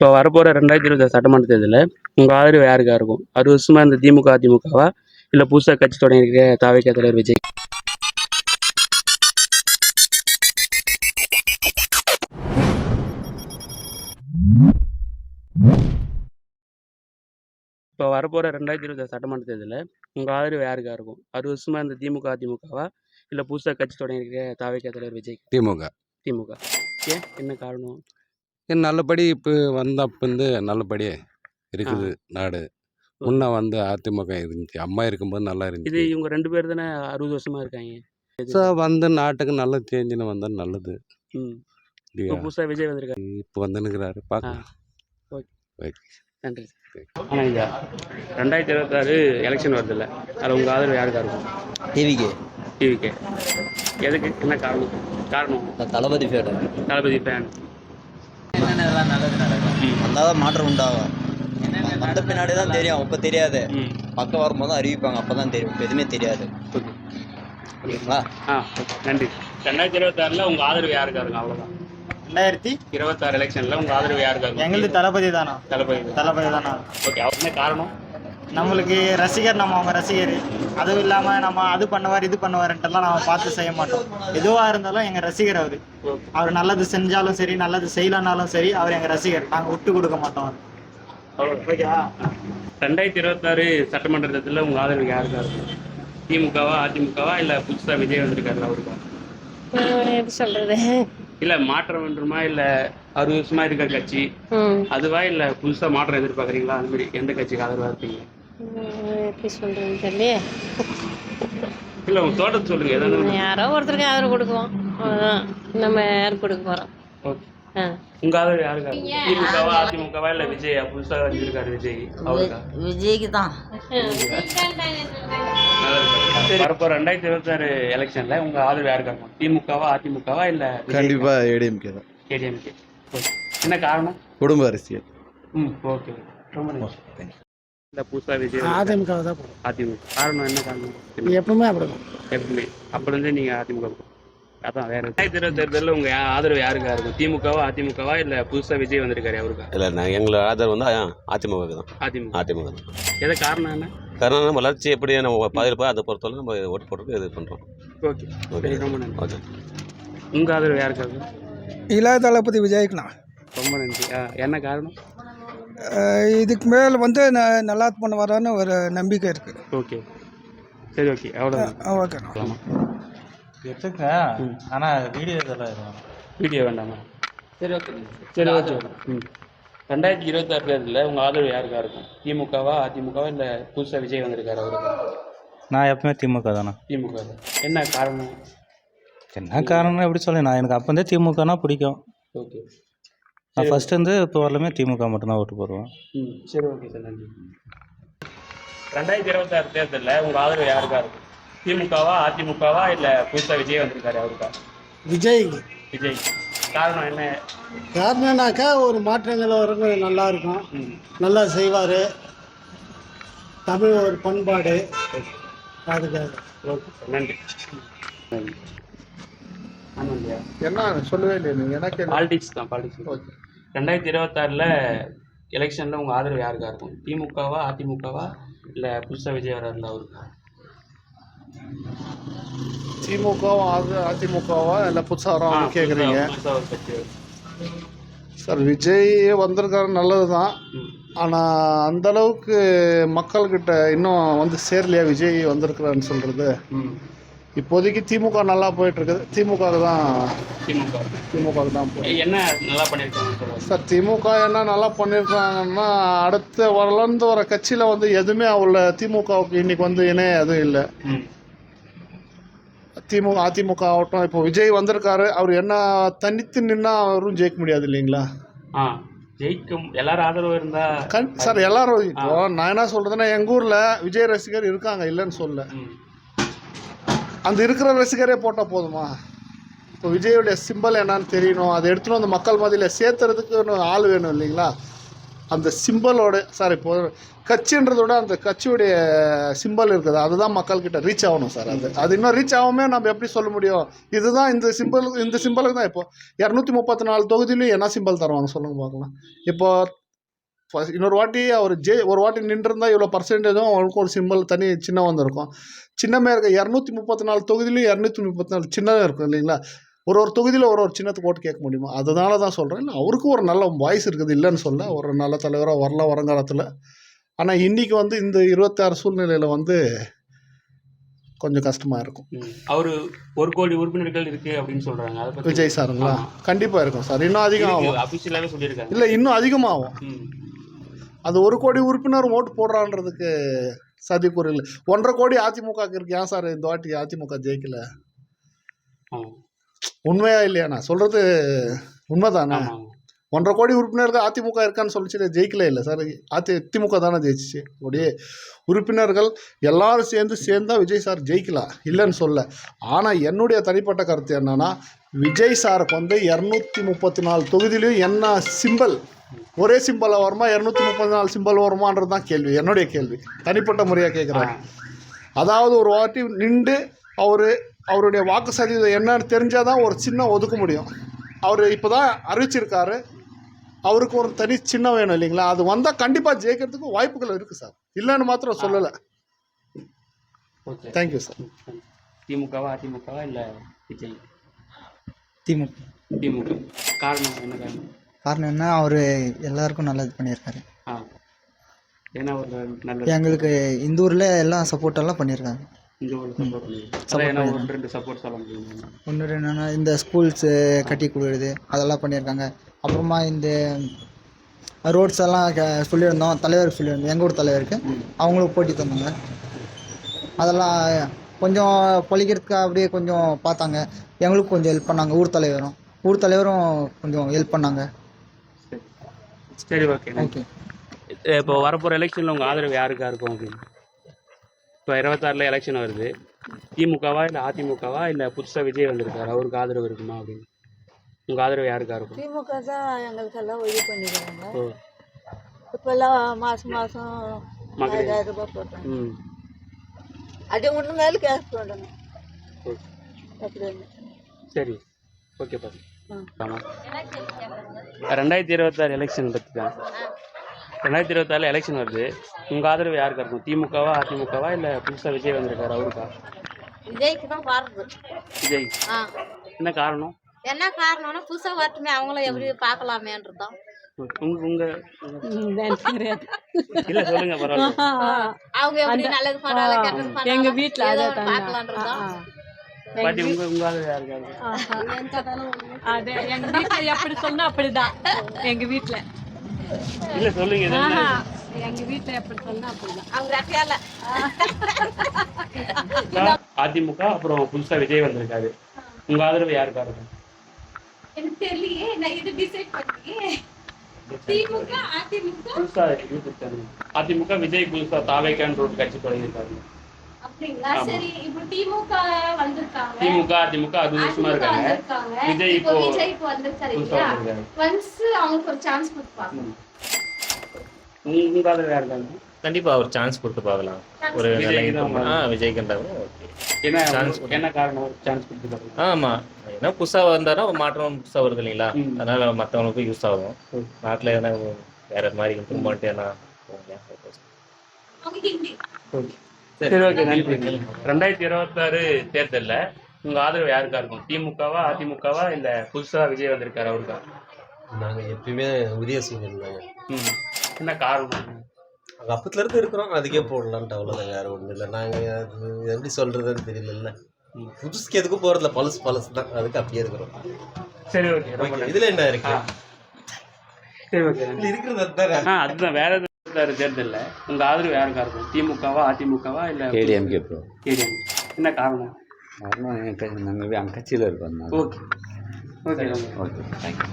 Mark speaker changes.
Speaker 1: இப்போ வரப்போகிற 2026 சட்டமன்ற தேர்தலில் உங்கள் ஆதரவு யாருக்கா இருக்கும்? 6 வருஷமாக இந்த திமுக அதிமுகவா இல்லை புதுசாக கட்சி தொடங்கியிருக்க தாவேகா தலைவர் விஜய்? இப்போ வரப்போகிற 2026 சட்டமன்ற தேர்தலில் உங்கள் ஆதரவு யாருக்கா இருக்கும்? 6 வருஷமாக இந்த திமுக அதிமுகவா இல்லை புதுசாக கட்சி தொடங்கியிருக்க தாவேகா தலைவர் விஜய்?
Speaker 2: திமுக.
Speaker 1: ஏன், என்ன காரணம்?
Speaker 2: நல்லபடி இப்போ வந்தப்பந்து நல்லபடி இருக்குது நாடு. முன்ன அதிமுக இருந்துச்சு, அம்மா இருக்கும்போது நல்லா
Speaker 1: இது
Speaker 2: இருந்துச்சு.
Speaker 1: இவங்க 2 பேர் தானே 60 வருஷமாக இருக்காங்க.
Speaker 2: நாட்டுக்கு நல்ல சேஞ்சுன்னு வந்தால் நல்லது.
Speaker 1: இப்போ புதுசாக விஜய் வந்திருக்காரு.
Speaker 2: இப்போ வந்துன்னுக்கிறாரு, பார்க்கலாம்.
Speaker 1: ஓகே, நன்றி. ஆனால் ஐயா, 2026 எலெக்ஷன் வருதுல்ல, அதில் உங்கள் ஆதரவு யாருக்கா இருக்கும்? டிவிக்கே. எதுக்கு, என்ன காரணம்?
Speaker 3: தளபதி
Speaker 1: ஃபேன்.
Speaker 3: என்னென்னலாம் நல்லது நடக்கும், வந்தால் மாற்றம் உண்டாகும். வந்த பின்னாடி தான் தெரியும், இப்போ தெரியாது. பக்கம் வரும்போது தான் அறிவிப்பாங்க, அப்போ தான் தெரியும். இப்போ எதுவுமே தெரியாது. ஓகேங்களா?
Speaker 1: நன்றி. 2026 உங்கள் ஆதரவு யாருக்கா இருக்கும்? அவ்வளோதான். 2026 எலெக்ஷனில் உங்கள் ஆதரவு யாருக்கா இருக்கும்?
Speaker 4: எங்களுக்கு தளபதி தானா.
Speaker 1: ஓகே, என்ன காரணம்?
Speaker 4: நம்மளுக்கு ரசிகர், நம்ம அவங்க ரசிகர். அதுவும் இல்லாமல் நம்ம அது பண்ணுவார் இது பண்ணுவாருன்ட்டுலாம் நம்ம பார்த்து செய்ய மாட்டோம். எதுவாக இருந்தாலும் எங்கள் ரசிகர் அவர் நல்லது செஞ்சாலும் சரி, நல்லது செய்யலனாலும் சரி, அவர் எங்கள் ரசிகர். நாங்கள் விட்டு கொடுக்க மாட்டோம். ஓகேவா?
Speaker 1: 2026 சட்டமன்ற தேர்தலில் உங்கள் ஆதரவு யாருக்கா இருக்கும்? திமுகவா அதிமுகவா இல்லை புதுசாக விஜய் வந்திருக்காரு அவருக்கா?
Speaker 5: எப்படி சொல்றது,
Speaker 1: இல்லை மாற்றம் வேண்டுமா, இல்லை 60 வருஷமா இருக்க கட்சி அதுவா, இல்லை புதுசாக மாற்றம் எதிர்பார்க்குறீங்களா? அந்த மாதிரி எந்த கட்சிக்கு ஆதரவாக இருப்பீங்க?
Speaker 5: எப்படி சொல்றதுன்னு தெரியல.
Speaker 1: இல்லை உங்கள் தோட்டத்தை சொல்லுங்க. ஏதாவது
Speaker 5: யாரோ ஒருத்தருக்கு ஆதரவு கொடுக்குவோம், அவ்வளோதான். நம்ம யாருக்கு கொடுக்க போகிறோம்?
Speaker 1: ஓகே, உங்க ஆதரவு யாருக்கா? திமுகவா அதிமுகவா இல்லை விஜய் புதுசாக வந்திருக்காரு விஜய் அவருக்கா?
Speaker 6: விஜய்க்கு தான்.
Speaker 1: வரப்போ 2026 எலெக்ஷன்ல உங்க ஆதரவு யாருக்கா? திமுகவா அதிமுகவா இல்லை?
Speaker 7: கண்டிப்பா ஏடிஎம்கே தான்.
Speaker 1: ஏடிஎம்கே. என்ன காரணம்?
Speaker 7: குடும்ப அரசியல்.
Speaker 1: ஓகே, ரொம்ப நன்றி. இந்த புதுசா விஜய்
Speaker 4: அதிமுக தான்.
Speaker 1: அதிமுக. காரணம் என்ன காரணம்?
Speaker 4: எப்பவுமே அப்படிதான்.
Speaker 1: எப்பவுமே அப்படி இருந்து நீங்க அதிமுக. அதான் வேற. 2026 தேர்தலில் உங்க ஆதரவு யாருக்கா இருக்கும்? திமுகவா அதிமுகவா இல்லை புதுசா விஜய் வந்திருக்காரு அவருக்கா?
Speaker 8: இல்லை, நான் எங்களோட ஆதரவு அதிமுக தான்.
Speaker 1: அதிமுக
Speaker 8: தான்.
Speaker 1: எதை காரணம் என்ன?
Speaker 8: காரணம் வளர்ச்சி எப்படி நம்ம பாதிப்போ அதை பொறுத்தவரை நம்ம ஓட்டு போடுறதுக்கு இது பண்ணுறோம்.
Speaker 1: ஓகே, ரொம்ப நன்றி. ஓகே, உங்கள் ஆதரவு யாருக்கா இருக்கும்?
Speaker 4: இளைய தளபதி விஜய்க்குண்ணா.
Speaker 1: ரொம்ப நன்றி. என்ன காரணம்?
Speaker 4: இதுக்கு மேல் நல்லா பண்ணுவாரான்னு ஒரு நம்பிக்கை இருக்குது.
Speaker 1: ஓகே, சரி, ஓகே, அவ்வளோதான்.
Speaker 4: ஓகே,
Speaker 3: எடுத்துங்க. ஆனால்
Speaker 1: வீடியோ வேண்டாமா? சரி, ஓகே. 2026 தேர்தலில் உங்கள் ஆதரவு யாருக்கா இருக்கும்? திமுகவா அதிமுகவா இல்லை புதுசாக விஜய் வந்திருக்காரு அவருக்கு?
Speaker 3: நான் எப்பவுமே திமுக தானே.
Speaker 1: திமுக தான். என்ன காரணம்?
Speaker 3: என்ன காரணம் எப்படி சொல்லி, நான் எனக்கு அப்போந்தே திமுகனா பிடிக்கும்.
Speaker 1: ஓகே,
Speaker 3: நான் ஃபஸ்ட்டு இப்போ வரலுமே திமுக மட்டும்தான் ஓட்டு போடுவேன்.
Speaker 1: சரி, ஓகே சார், நன்றி. 2026 தேர்தலில் உங்கள் ஆதரவு யாருக்கா இருக்கும்? திமுகவா அதிமுகவா இல்லை புதுசாக விஜய் வந்திருக்காரு அவருக்கா?
Speaker 4: விஜய்.
Speaker 1: காரணம் என்ன?
Speaker 4: காரணம்னாக்கா ஒரு மாற்றங்கள் வரும், நல்லா இருக்கும், நல்லா செய்வார், தமிழ் ஒரு பண்பாடு, அதுக்காக.
Speaker 1: ஓகே, நன்றி.
Speaker 7: என்ன சொல்லவே இல்லை நீங்கள்?
Speaker 1: பாலிடிக்ஸ் தான். 2026 எலெக்ஷனில் உங்கள் ஆதரவு யாருக்கா இருக்கும்? திமுகவா அதிமுகவா இல்லை புதுசாக விஜய் வர்றாருல அவருக்கா?
Speaker 7: திமுகவா அதிமுகவா இல்லை புதுசாக வரோம் கேட்குறீங்க சார்? விஜய் வந்திருக்காரு, நல்லது தான். ஆனால் அந்தளவுக்கு மக்கள்கிட்ட இன்னும் சேரலையா விஜய் வந்திருக்கிறான்னு சொல்கிறது? இப்போதைக்கு திமுக நல்லா போயிட்டுருக்குது. திமுகவுக்கு தான்
Speaker 1: என்ன நல்லா பண்ணியிருக்காங்க
Speaker 7: சார்? திமுக என்ன நல்லா பண்ணியிருக்காங்கன்னா, அடுத்து வளர்ந்து வர கட்சியில் எதுவுமே அவ்வளோ திமுகவுக்கு இன்னைக்கு இணைய எதுவும் இல்லை. அதிமுக ஆகட்டும், இப்போ விஜய் வந்திருக்காரு, அவர் என்ன தனித்து நின்னா அவரும் ஜெயிக்க முடியாது இல்லைங்களா?
Speaker 1: ஜெயிக்கும் எல்லாரும் ஆதரவு இருந்தா
Speaker 7: சார், எல்லாரும். இப்போ நான் என்ன சொல்றதுன்னா, எங்கள் ஊரில் விஜய் ரசிகர் இருக்காங்க, இல்லைன்னு சொல்ல. அந்த இருக்கிற ரசிகரே போட்டால் போதுமா? இப்போ விஜயோடைய சிம்பல் என்னன்னு தெரியணும், அதை எடுத்துன்னு மக்கள் மத்தியில் சேர்த்துறதுக்கு ஆள் வேணும் இல்லைங்களா? அந்த சிம்பலோட சார் இப்போ கட்சின்றதோட அந்த கட்சியுடைய சிம்பல் இருக்குது அதுதான் மக்கள்கிட்ட ரீச் ஆகணும் சார். அது இன்னும் ரீச் ஆகாமே நம்ம எப்படி சொல்ல முடியும்? இதுதான் இந்த சிம்பலுக்கு தான் இப்போ 234 தொகுதியிலையும் என்ன சிம்பல் தருவாங்க சொல்லுங்க பார்க்கலாம். இப்போ இன்னொரு வாட்டி அவர் ஒரு வாட்டி நின்றுருந்தா இவ்வளோ பர்சன்டேஜும் அவங்களுக்கு ஒரு சிம்பல் தனி சின்ன வந்திருக்கும். சின்னமே இருக்க 234 தொகுதியிலையும் 234 சின்னதாக இருக்கும் இல்லைங்களா? ஒரு தொகுதியில் ஒரு சின்னத்துக்கு ஓட்டு கேட்க முடியுமா? அதனால தான் சொல்கிறேன். இல்லை அவருக்கும் ஒரு நல்ல வாய்ஸ் இருக்குது, இல்லைன்னு சொல்ல, ஒரு நல்ல தலைவராக வரலாம் வருங்காலத்தில். ஆனால் இன்றைக்கி இந்த 26 சூழ்நிலையில் கொஞ்சம் கஷ்டமாக இருக்கும்.
Speaker 1: அவர் 1 கோடி உறுப்பினர்கள் இருக்கு அப்படின்னு சொல்றாங்க. அதை பத்தி
Speaker 7: விஜய் சாருங்களா? கண்டிப்பாக இருக்கும் சார். இன்னும் அதிகம் ஆகும்.
Speaker 1: அபிஷியலாவே சொல்லியிருக்காங்க.
Speaker 7: இல்லை இன்னும் அதிகமாகும். அது 1 கோடி உறுப்பினர் ஓட்டு போடுறான்றதுக்கு சாத்தியக்கூறு இல்லை. 1.5 கோடி அதிமுகவுக்கு இருக்கு. ஏன் சார் இந்த வாட்டி அதிமுக ஜெயிக்கல? உண்மையா இல்லையா? நான் சொல்றது உண்மைதானே? 1.5 கோடி உறுப்பினர்கள் அதிமுக இருக்கான்னு சொல்லிச்சு, ஜெயிக்கல இல்லை சார். திமுக தானே ஜெயிச்சிச்சு. அப்படியே உறுப்பினர்கள் எல்லாரும் சேர்ந்தா விஜய் சார் ஜெயிக்கலாம், இல்லைன்னு சொல்ல. ஆனால் என்னுடைய தனிப்பட்ட கருத்து என்னன்னா, விஜய் சாருக்கு 234 தொகுதியிலையும் என்ன சிம்பல் ஒரே சிம்பலாக வருமா, 234 சிம்பல் வருமானது தான் கேள்வி, என்னுடைய கேள்வி. தனிப்பட்ட முறையாக கேட்குறாரு. அதாவது ஒரு வாட்டி நின்று அவருடைய வாக்கு சதவீதம் என்னன்னு தெரிஞ்சால் தான் ஒரு சின்னம் ஒதுக்க முடியும். அவர் இப்போ தான் அறிவிச்சிருக்காரு, அவருக்கு ஒரு தனி சின்னம் வேணும் இல்லைங்களா? அது வந்தால் கண்டிப்பாக ஜெயிக்கிறதுக்கு வாய்ப்புகள் இருக்குது சார், இல்லைன்னு மாத்திரம் சொல்லலை. Thank you sir.
Speaker 1: திமுகவா அதிமுகவா இல்லை விஜய்?
Speaker 3: திமுக.
Speaker 1: காரணம் என்ன?
Speaker 3: காரணம் என்ன, அவர் எல்லாருக்கும் நல்லது பண்ணியிருக்காரு.
Speaker 1: ஏன்னா ஒரு நல்ல
Speaker 3: எங்களுக்கு இந்த ஊரில் எல்லாம் சப்போர்ட்டெல்லாம் பண்ணியிருக்காங்க.
Speaker 1: இந்த ஊரில் சப்போர்ட் பண்ணியிருக்காங்க. 1-2 சப்போர்ட் சொல்ல முடியும்.
Speaker 3: ஒன்று என்னென்னா இந்த ஸ்கூல்ஸு கட்டி கொடுக்குறது அதெல்லாம் பண்ணியிருக்காங்க. அப்புறமா இந்த ரோட்ஸ் எல்லாம் சொல்லியிருந்தோம், தலைவருக்கு சொல்லியிருந்தோம், எங்கள் ஊர் தலைவருக்கு. அவங்களுக்கு போட்டி தந்தாங்க. அதெல்லாம் கொஞ்சம் பொழிக்கிறதுக்கு அப்படியே கொஞ்சம் பார்த்தாங்க. எங்களுக்கும் கொஞ்சம் ஹெல்ப் பண்ணாங்க. ஊர் தலைவரும் கொஞ்சம் ஹெல்ப் பண்ணாங்க.
Speaker 1: சரி, ஓகே. இப்போ வரப்போகிற எலெக்ஷனில் உங்கள் ஆதரவு யாருக்கா இருக்கும் அப்படின்னு? இப்போ 26 எலெக்ஷன் வருது. திமுகவா இல்லை அதிமுகவா இல்லை புதுசாக விஜய் வந்திருக்காரு, அவருக்கு ஆதரவு இருக்குமா அப்படின்னு? உங்கள் ஆதரவு யாருக்கா இருக்கும்?
Speaker 6: திமுக தான் எங்களுக்கெல்லாம் உதவி பண்ணிக்கிறாங்க. இப்போல்லாம் மாதம் 5000 ரூபாய் போட்டாங்க. அது ஒன்று மேலே கேஸ் போடணும் அப்படின்னு.
Speaker 1: சரி, ஓகே பாரு. ஆமாம், 2026 எலெக்ஷன் பற்றி தான். 2026 எலெக்ஷன் வருது. உங்கள் ஆதரவு யாருக்கா இருக்கும்? திமுகவா அதிமுகவா இல்லை புதுசாக விஜய் வந்திருக்காரு, அவருக்கா?
Speaker 6: விஜய்க்கு தான் பாருது.
Speaker 1: விஜய். என்ன காரணம்?
Speaker 6: என்ன காரணம்னா புதுசாக வரட்டுமே, அவங்கள எப்படி பார்க்கலாமேன்றதான்.
Speaker 1: இல்லை சொல்லுங்க, பரவாயில்ல.
Speaker 6: அவங்க எப்படி நல்லது பண்ணால கெட்டது பண்ணால
Speaker 5: எங்க வீட்டில்
Speaker 6: பார்க்கலான்றதான்.
Speaker 1: பாட்டி உங்க ஆதரவு யாருக்கா?
Speaker 5: அது எங்க வீட்டில் எப்படி சொன்னா அப்படிதான். எங்க வீட்டில்
Speaker 1: இல்லை சொல்லுங்க.
Speaker 5: எங்க வீட்டில் எப்படி சொன்னா அப்படிதான்.
Speaker 6: அவங்க ரெக்கையால
Speaker 1: அதிமுக அப்புறம் புதுசாக விஜய் வந்திருக்காரு, உங்க ஆதரவு யாருக்கா இருக்கும்?
Speaker 6: எனக்கு தெரியலையே, நான் இது டிசைட் பண்ணியே. திமுக அதிமுக
Speaker 1: புதுசா அதிமுக விஜய் புதுசா தாவேக்கான்னு ஒரு கட்சி தொடங்கியிருக்காரு.
Speaker 6: அப்படிங்களா? சரி, இப்போ திமுக வந்திருக்காங்க.
Speaker 1: திமுக அதிமுக அது வருஷமா இருக்காங்க. விஜய் இப்போ
Speaker 6: வந்திருக்காரு இல்லையா? ஒன்ஸ் அவங்களுக்கு ஒரு சான்ஸ் கொடுப்பாங்க.
Speaker 1: உங்க ஆதரவு யாருக்காங்க?
Speaker 9: கண்டிப்பா ஒரு சான்ஸ் கொடுத்து பார்க்கலாம். ஒரு விஜய்க்குன்றவங்க
Speaker 1: என்ன காரணம் சான்ஸ் கொடுத்து பார்க்கலாம்?
Speaker 9: ஆமா, ஏன்னா புதுசா வந்தாரா ஒரு மாற்றம் புதுசா வருது இல்லைங்களா? அதனால மற்றவங்களுக்கும் யூஸ் ஆகும். நாட்டில் எதனா வேற மாதிரி இம்ப்ரூவ்மெண்ட் என்ன.
Speaker 1: சரி, ஓகே, நன்றி. 2026 தேர்தலில் உங்க ஆதரவு யாருக்கா இருக்கும்? திமுகவா அதிமுகவா இல்லை புதுசா விஜய் வந்திருக்காரு, அவருக்கா?
Speaker 8: நாங்கள் எப்பயுமே உதயசூரியன் இருந்தாங்க.
Speaker 1: என்ன காரணம்?
Speaker 8: அங்கே அப்பத்துலேருந்து இருக்கிறோம், அதுக்கே போடலான்ட்டு, அவ்வளோதான், வேறு ஒன்றும் இல்லை. நாங்கள் அது எப்படி சொல்கிறதுன்னு தெரியல. புதுசுக்கு எதுக்கும் போகிறதில்ல, பழசு தான், அதுக்கு அப்படியே இருக்கிறோம்.
Speaker 1: சரி, ஓகே.
Speaker 8: இதில் என்ன இருக்கு?
Speaker 1: சரி, ஓகே.
Speaker 8: இருக்கிறது அதுதான்.
Speaker 1: அதுதான். வேற எதுவும் தேர்தலில் உங்க ஆதரவு யாருக்கா இருக்கும்? திமுகவா அதிமுகவா இல்லை
Speaker 2: ஏடிஎம்கே ப்ரோ.
Speaker 1: ஏடிஎம். என்ன காரணம்?
Speaker 2: நாங்கள் கட்சியில் இருக்கோம்.
Speaker 1: Okay, okay,
Speaker 2: okay, thank you.